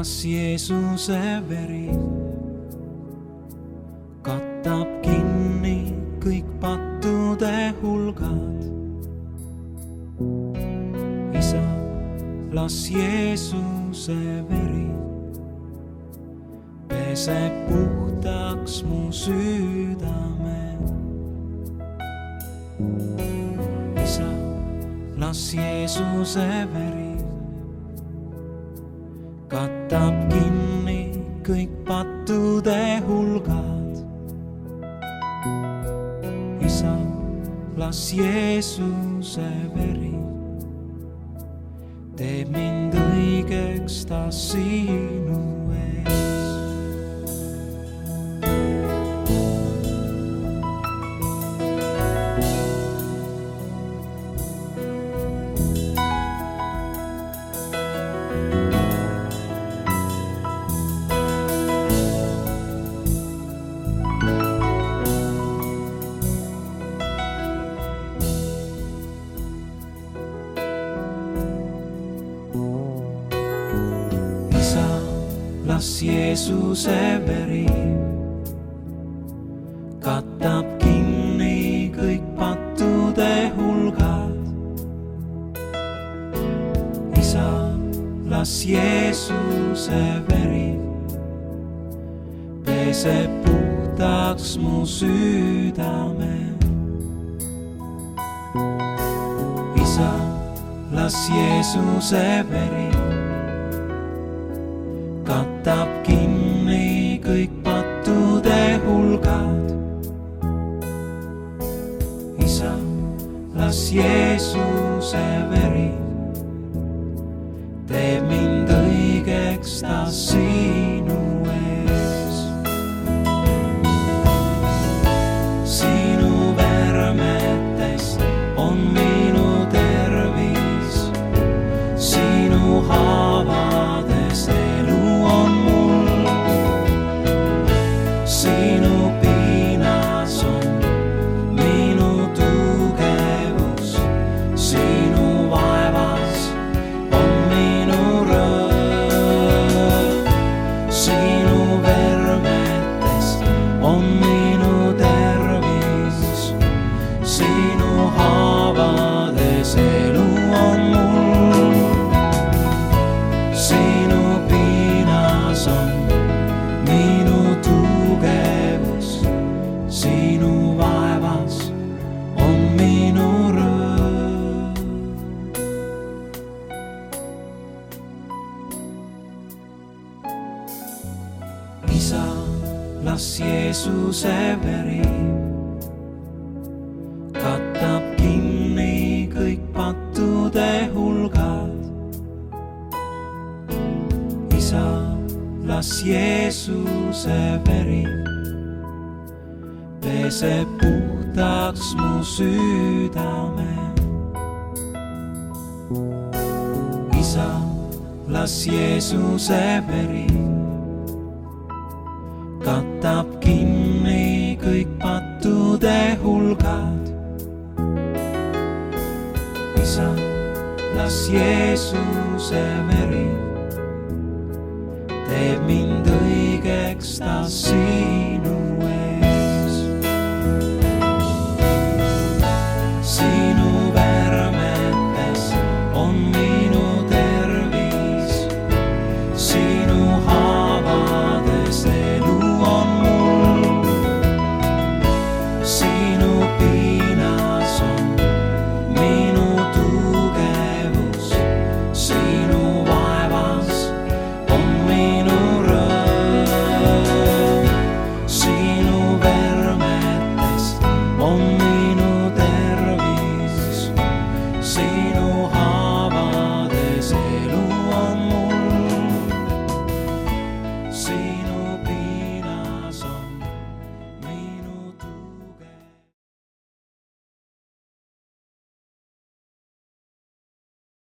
las Jeesuse veri katab kinni kõik pattude hulgad. Isa, las Jeesuse veri peseb puhtaks mu südame. Isa, las Jeesuse veri katab kinni kõik pattude hulgad. Isa, las Jeesuse veri teeb mind õigeks ta sinu ees. Las Jeesuse veri katab kinni kõik pattude hulgad. Isa, las Jeesuse veri peseb puhtaks mu südame. Isa, las Jeesuse veri katab kinni kõik pattude hulgad. Isa, las Jeesuse veri teeb mind õigeks ta sinu ees. Sinu vermetest on minu tervis, sinu haavades elu on mul. Sinu piinas on minu tugevus, sinu vaevas on minu rõõm. Sinu vermetest on minu tervis, sinu haavades elu on mul. Sinu piinas on minu tugevus, sinu vaevas on minu rõõm. Isa, las Jeesuse veri katab kinni kõik pattude hulgad. Isa, las Jeesuse veri peseb puhtaks mu südame. Isa, las Jeesuse veri katab kinni kõik pattude hulgad. Isa, las Jeesuse veri teeb mind õigeks ta sinu